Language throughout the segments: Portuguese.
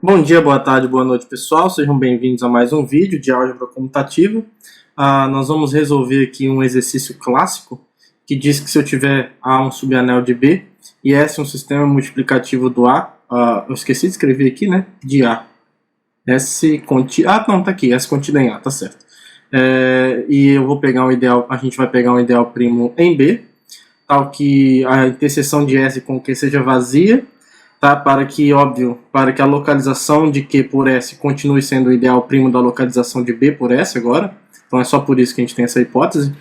Bom dia, boa tarde, boa noite, pessoal. Sejam bem-vindos a mais um vídeo de álgebra comutativa. Nós vamos resolver aqui um exercício clássico que diz que se eu tiver A um subanel de B e S um sistema multiplicativo do A, eu esqueci de escrever aqui, né? De A. S contido... não, tá aqui. S contido em A, tá certo. E eu vou pegar um ideal, a gente vai pegar um ideal primo em B, tal que a interseção de S com Q seja vazia, tá? Para que a localização de Q por S continue sendo o ideal primo da localização de B por S agora. Então é só por isso que a gente tem essa hipótese.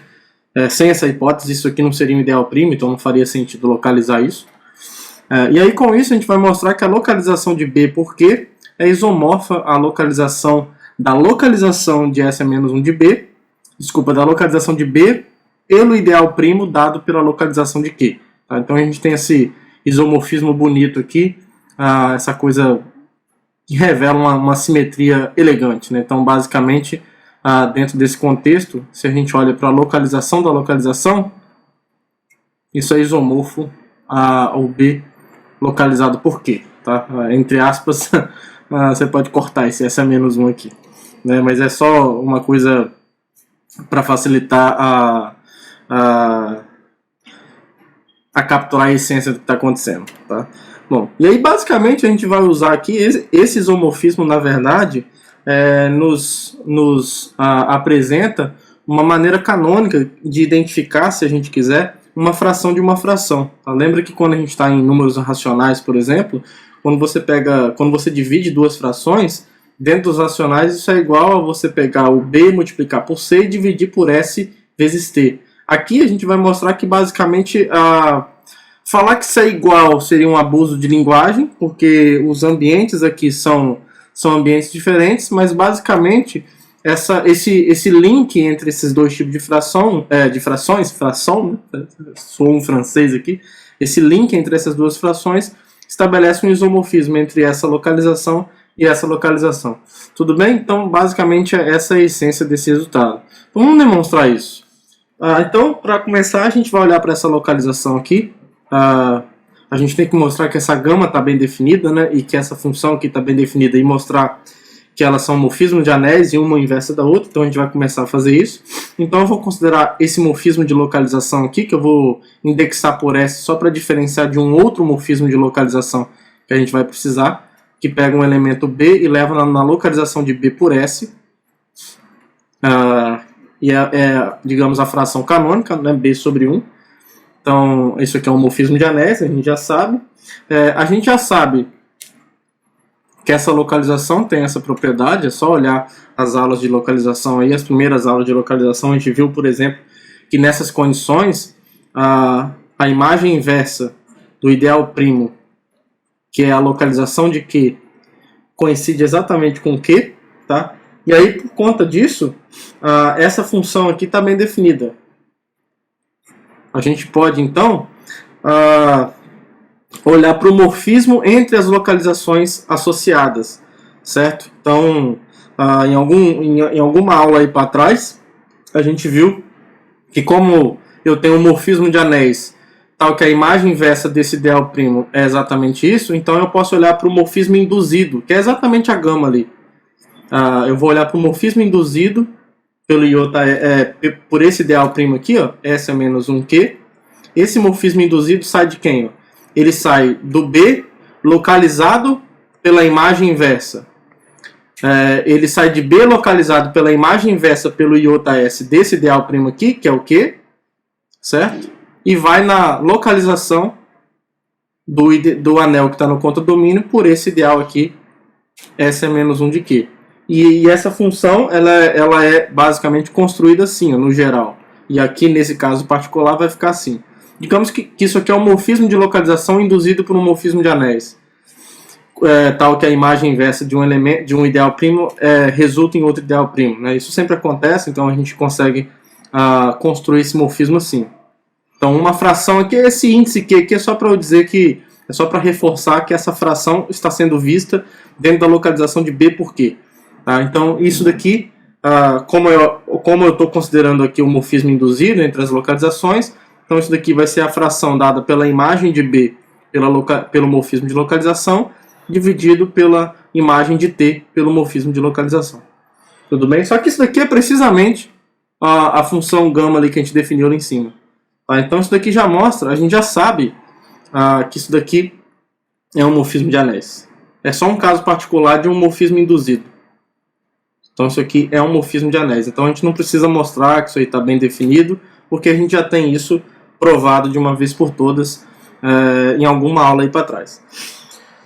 Sem essa hipótese, isso aqui não seria um ideal primo, então não faria sentido localizar isso. E aí com isso a gente vai mostrar que a localização de B por Q é isomorfa à localização de S a menos 1 de B, da localização de B pelo ideal primo dado pela localização de Q. Tá? Então a gente tem esse isomorfismo bonito aqui, essa coisa que revela uma simetria elegante, né? Então basicamente, dentro desse contexto, se a gente olha para a localização da localização, isso é isomorfo ao B localizado por Q. Tá? Entre aspas, você pode cortar esse S a menos 1 aqui, né? Mas é só uma coisa para facilitar a capturar a essência do que está acontecendo, tá? Bom, e aí basicamente a gente vai usar aqui esse isomorfismo, na verdade, nos apresenta uma maneira canônica de identificar, se a gente quiser, uma fração de uma fração. Tá? Lembra que quando a gente está em números racionais, por exemplo, quando você divide duas frações, dentro dos racionais isso é igual a você pegar o B, multiplicar por C e dividir por S vezes T. Aqui a gente vai mostrar que basicamente falar que isso é igual seria um abuso de linguagem, porque os ambientes aqui são ambientes diferentes, mas basicamente esse link entre esses dois tipos de fração, né? Sou um francês aqui, esse link entre essas duas frações estabelece um isomorfismo entre essa localização e essa localização. Tudo bem? Então basicamente essa é a essência desse resultado. Então, vamos demonstrar isso. Então, para começar, a gente vai olhar para essa localização aqui. A gente tem que mostrar que essa gama está bem definida, né? E que essa função aqui está bem definida, e mostrar que elas são morfismos de anéis e uma inversa da outra. Então a gente vai começar a fazer isso. Então eu vou considerar esse morfismo de localização aqui, que eu vou indexar por S só para diferenciar de um outro morfismo de localização que a gente vai precisar, que pega um elemento B e leva na localização de B por S. E digamos, a fração canônica, né, B sobre 1. Então, isso aqui é um morfismo de anéis, a gente já sabe. A gente já sabe que essa localização tem essa propriedade, é só olhar as aulas de localização aí, as primeiras aulas de localização, a gente viu, por exemplo, que nessas condições, a imagem inversa do ideal primo, que é a localização de Q, coincide exatamente com Q, tá? E aí, por conta disso, essa função aqui está bem definida. A gente pode, então, olhar para o morfismo entre as localizações associadas, certo? Então, em alguma aula aí para trás, a gente viu que como eu tenho um morfismo de anéis, tal que a imagem inversa desse ideal primo é exatamente isso, então eu posso olhar para o morfismo induzido, que é exatamente a gama ali. Eu vou olhar para o morfismo induzido pelo iota por esse ideal primo aqui, ó, S a menos 1Q. Esse morfismo induzido sai de quem? Ó? Ele sai do B localizado pela imagem inversa. Ele sai de B localizado pela imagem inversa pelo iota S desse ideal primo aqui, que é o Q, certo? E vai na localização do anel que está no contradomínio por esse ideal aqui, S a menos 1 de Q. E essa função ela é basicamente construída assim, ó, no geral. E aqui nesse caso particular vai ficar assim. Digamos que isso aqui é um morfismo de localização induzido por um morfismo de anéis. Tal que a imagem inversa de um ideal primo resulta em outro ideal primo. Né? Isso sempre acontece, então a gente consegue construir esse morfismo assim. Então uma fração aqui, esse índice Q aqui é só para eu dizer que é só para reforçar que essa fração está sendo vista dentro da localização de B por Q. Tá? Então isso daqui, como eu estou considerando aqui o morfismo induzido entre as localizações, então isso daqui vai ser a fração dada pela imagem de B pelo morfismo de localização, dividido pela imagem de t, pelo morfismo de localização. Tudo bem? Só que isso daqui é precisamente a função gama ali que a gente definiu lá em cima. Tá? Então isso daqui já mostra, a gente já sabe que isso daqui é um morfismo de anéis. É só um caso particular de um morfismo induzido. Então isso aqui é um morfismo de anéis. Então a gente não precisa mostrar que isso aí está bem definido, porque a gente já tem isso provado de uma vez por todas em alguma aula aí para trás.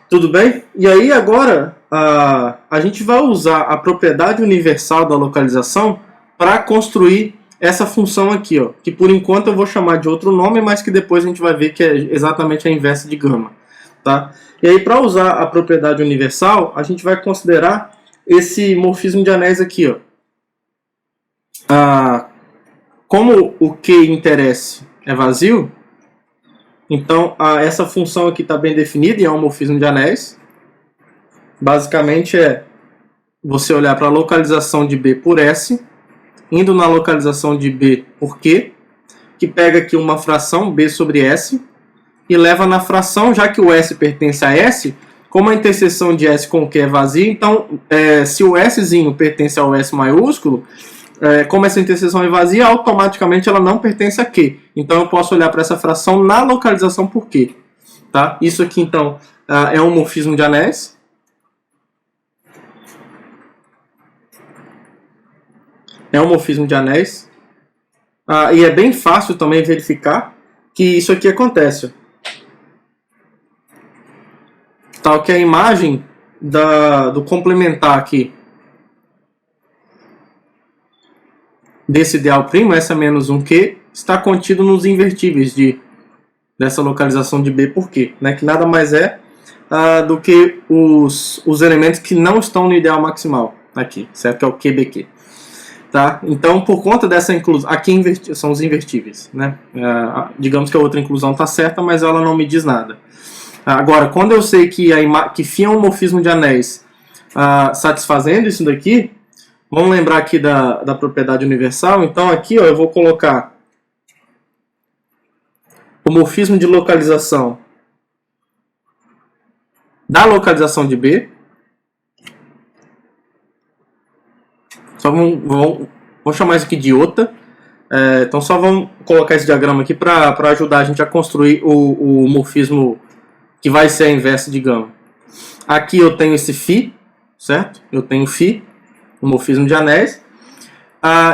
Tudo bem? E aí agora a gente vai usar a propriedade universal da localização para construir essa função aqui, ó, que por enquanto eu vou chamar de outro nome, mas que depois a gente vai ver que é exatamente a inversa de gama. Tá? E aí para usar a propriedade universal, a gente vai considerar esse morfismo de anéis aqui. Ó. Como o Q interesse é vazio, então essa função aqui está bem definida e é um morfismo de anéis. Basicamente é você olhar para a localização de B por S, indo na localização de B por Q, que pega aqui uma fração B sobre S, e leva na fração, já que o S pertence a S, como a interseção de S com Q é vazia, então se o Szinho pertence ao S maiúsculo, como essa interseção é vazia, automaticamente ela não pertence a Q. Então eu posso olhar para essa fração na localização por Q. Tá? Isso aqui então é um morfismo de anéis. É um morfismo de anéis. E é bem fácil também verificar que isso aqui acontece. Tal que a imagem do complementar aqui desse ideal primo, S menos 1Q, está contido nos invertíveis dessa localização de B por Q, né? Que nada mais é do que os elementos que não estão no ideal maximal aqui, certo? Que é o QBQ. Tá? Então, por conta dessa inclusão, aqui são os invertíveis, né? Digamos que a outra inclusão está certa, mas ela não me diz nada. Agora, quando eu sei que φ é um morfismo de anéis satisfazendo isso daqui, vamos lembrar aqui da propriedade universal. Então, aqui ó, eu vou colocar o morfismo de localização da localização de B. Só vou chamar isso aqui de iota. Então só vamos colocar esse diagrama aqui para ajudar a gente a construir o morfismo que vai ser a inversa de gama. Aqui eu tenho esse φ, certo? Eu tenho φ, o morfismo de anéis.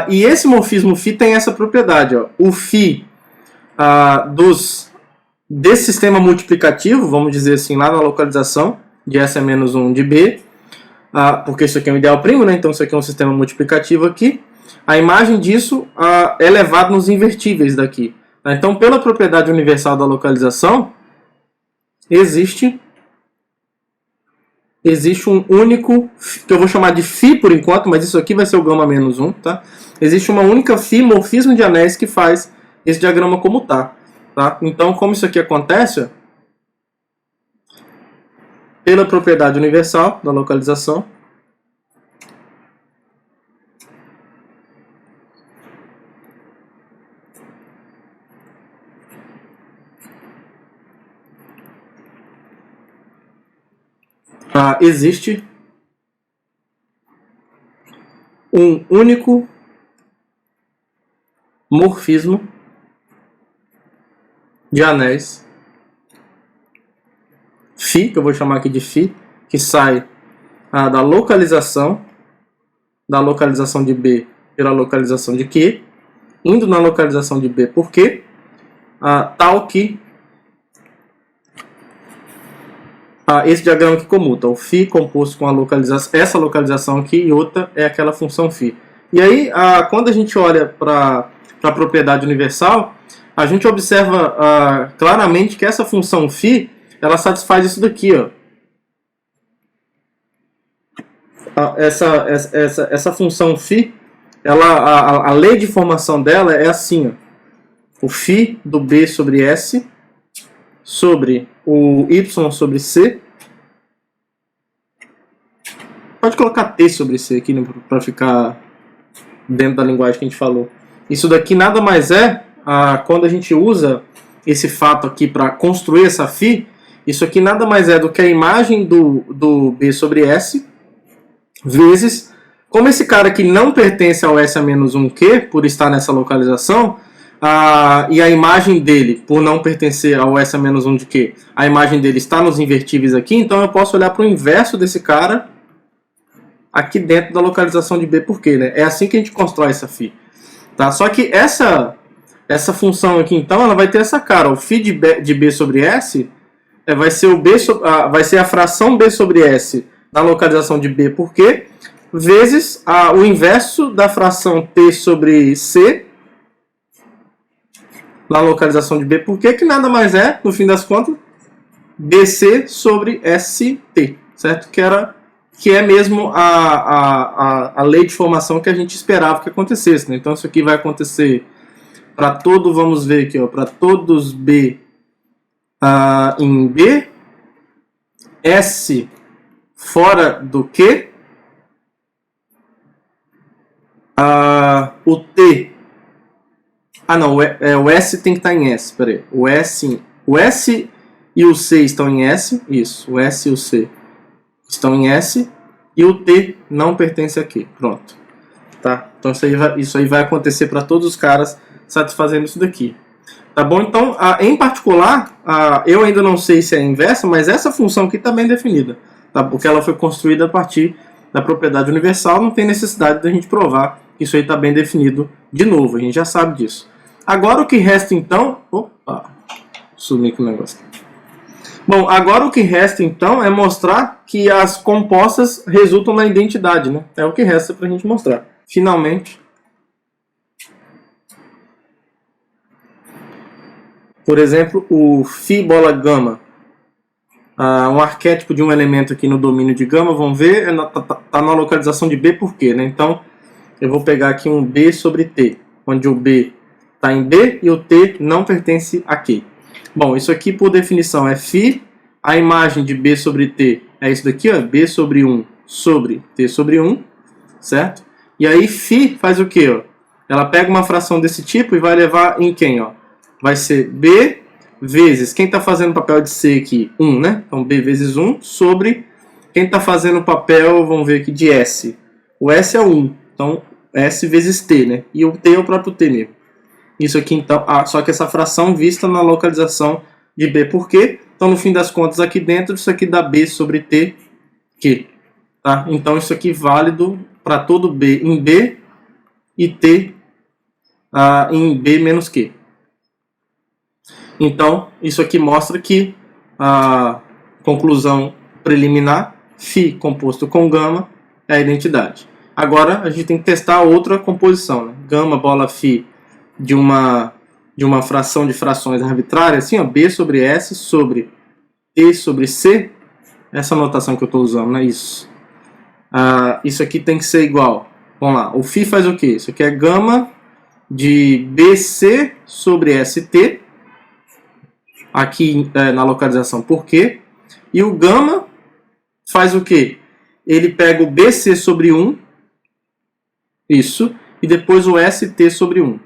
E esse morfismo φ tem essa propriedade. Ó. O φ desse sistema multiplicativo, vamos dizer assim, lá na localização de S é menos 1 de B, porque isso aqui é um ideal primo, né? Então isso aqui é um sistema multiplicativo aqui. A imagem disso é elevado nos invertíveis daqui. Tá? Então, pela propriedade universal da localização, existe um único, que eu vou chamar de φ por enquanto, mas isso aqui vai ser o gama menos 1. Tá? Existe uma única φ, morfismo de anéis, que faz esse diagrama como está. Tá? Então, como isso aqui acontece, pela propriedade universal da localização, existe um único morfismo de anéis φ, que eu vou chamar aqui de φ, que sai da localização de B pela localização de Q, indo na localização de B por Q, tal que esse diagrama que comuta, o φ composto com essa localização aqui e outra é aquela função φ. E aí, quando a gente olha para a propriedade universal, a gente observa claramente que essa função φ ela satisfaz isso daqui, ó. Essa função φ, a lei de formação dela é assim, ó. O φ do B sobre S sobre o Y sobre C. Pode colocar T sobre C aqui, né, para ficar dentro da linguagem que a gente falou. Isso daqui nada mais é, quando a gente usa esse fato aqui para construir essa φ, Isso aqui nada mais é do que a imagem do B sobre S vezes, como esse cara aqui não pertence ao S a menos 1Q, por estar nessa localização, e a imagem dele, por não pertencer ao S a menos 1 de Q, a imagem dele está nos invertíveis aqui, então eu posso olhar para o inverso desse cara aqui dentro da localização de B por Q, né? É assim que a gente constrói essa φ. Tá? Só que essa função aqui, então, ela vai ter essa cara. O φ de B sobre S vai ser, vai ser a fração B sobre S na localização de B por Q, vezes o inverso da fração T sobre C na localização de B por Q, que nada mais é, no fim das contas, BC sobre ST, certo? Que é mesmo a lei de formação que a gente esperava que acontecesse, né? Então isso aqui vai acontecer para todo, vamos ver aqui, para todos B em B, S fora do Q, o T, não, o S tem que estar em S, peraí, o S e o C estão em S, isso, o S e o C estão em S, e o T não pertence aqui, pronto, tá? Então isso aí vai acontecer para todos os caras satisfazendo isso daqui, tá bom? Então, em particular, eu ainda não sei se é a inversa, mas essa função aqui está bem definida, tá? Porque ela foi construída a partir da propriedade universal, não tem necessidade da gente provar que isso aí está bem definido de novo, a gente já sabe disso. Agora o que resta então... Opa, sumi com o negócio. Bom, agora o que resta então é mostrar que as compostas resultam na identidade, né? É o que resta para a gente mostrar. Finalmente. Por exemplo, o φ bola gama. Um arquétipo de um elemento aqui no domínio de gama, vamos ver, está na localização de B por Q, né? Então, eu vou pegar aqui um B sobre T, onde o B está em B e o T não pertence a Q. Bom, isso aqui por definição é φ, a imagem de B sobre T é isso daqui, ó, B sobre 1 sobre T sobre 1, certo? E aí φ faz o quê? Ó? Ela pega uma fração desse tipo e vai levar em quem? Ó? Vai ser B vezes, quem está fazendo o papel de C aqui? 1, né? Então B vezes 1 sobre, quem está fazendo o papel, vamos ver aqui, de S. O S é 1, então S vezes T, né? E o T é o próprio T mesmo. Isso aqui então, só que essa fração vista na localização de B por Q. Então no fim das contas aqui dentro, isso aqui dá B sobre T, Q. Tá? Então isso aqui é válido para todo B em B e T em B menos Q. Então isso aqui mostra que a conclusão preliminar, φ composto com gama, é a identidade. Agora a gente tem que testar outra composição, né? Gama bola φ de uma fração de frações arbitrária, assim, ó, B sobre S sobre T sobre C, essa notação que eu estou usando, né? Isso aqui tem que ser igual, vamos lá, o φ faz o quê? Isso aqui é gama de BC sobre ST, aqui na localização por Q, e o gama faz o quê? Ele pega o BC sobre 1, isso, e depois o ST sobre 1.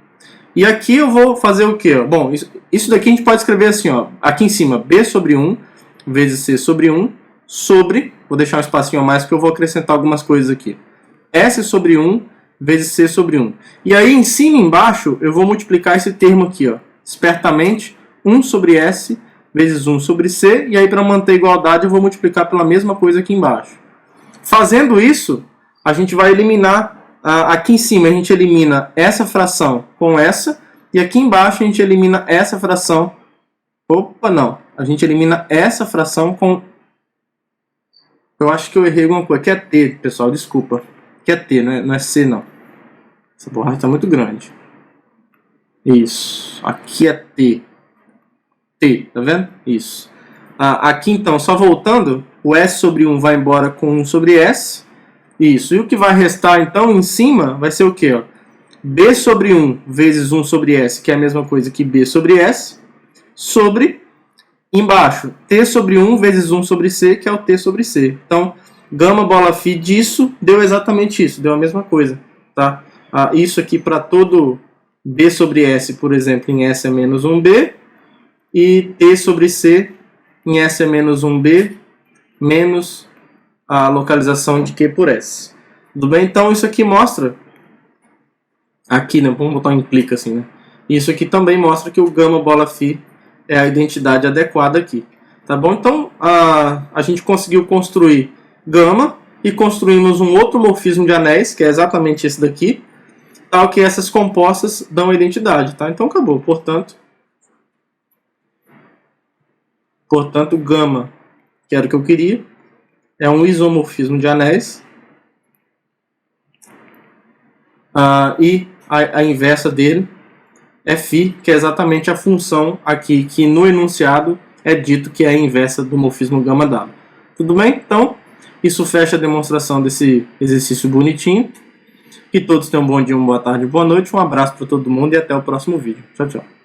E aqui eu vou fazer o quê? Bom, isso daqui a gente pode escrever assim, ó, aqui em cima, B sobre 1 vezes C sobre 1 sobre, vou deixar um espacinho a mais porque eu vou acrescentar algumas coisas aqui, S sobre 1 vezes C sobre 1. E aí em cima e embaixo eu vou multiplicar esse termo aqui, ó, espertamente, 1 sobre S vezes 1 sobre C, e aí para manter a igualdade eu vou multiplicar pela mesma coisa aqui embaixo. Fazendo isso, a gente vai eliminar, aqui em cima a gente elimina essa fração com essa, e aqui embaixo a gente elimina essa fração, a gente elimina essa fração com, eu acho que eu errei alguma coisa, aqui é T, pessoal, desculpa, aqui é T, não é C não, essa borracha está muito grande, isso, aqui é T, tá vendo? Isso. Aqui então, só voltando, o S sobre 1 vai embora com 1 sobre S, isso, e o que vai restar então em cima vai ser o quê? Ó? B sobre 1 vezes 1 sobre S, que é a mesma coisa que B sobre S, sobre, embaixo, T sobre 1 vezes 1 sobre C, que é o T sobre C. Então, gama bola φ disso deu exatamente isso, deu a mesma coisa. Tá? Isso aqui para todo B sobre S, por exemplo, em S é menos 1B, e T sobre C em S é menos 1B menos a localização de Q por S. Tudo bem? Então isso aqui mostra, aqui, né, vamos botar um implica assim, né? Isso aqui também mostra que o gama bola φ é a identidade adequada aqui. Tá bom? Então a gente conseguiu construir gama e construímos um outro morfismo de anéis, que é exatamente esse daqui, tal que essas compostas dão a identidade. Tá? Então acabou. Portanto, gama, que era o que eu queria, é um isomorfismo de anéis. E a inversa dele é φ, que é exatamente a função aqui, que no enunciado é dito que é a inversa do morfismo gama W. Tudo bem? Então, isso fecha a demonstração desse exercício bonitinho. Que todos tenham um bom dia, uma boa tarde, boa noite. Um abraço para todo mundo e até o próximo vídeo. Tchau, tchau.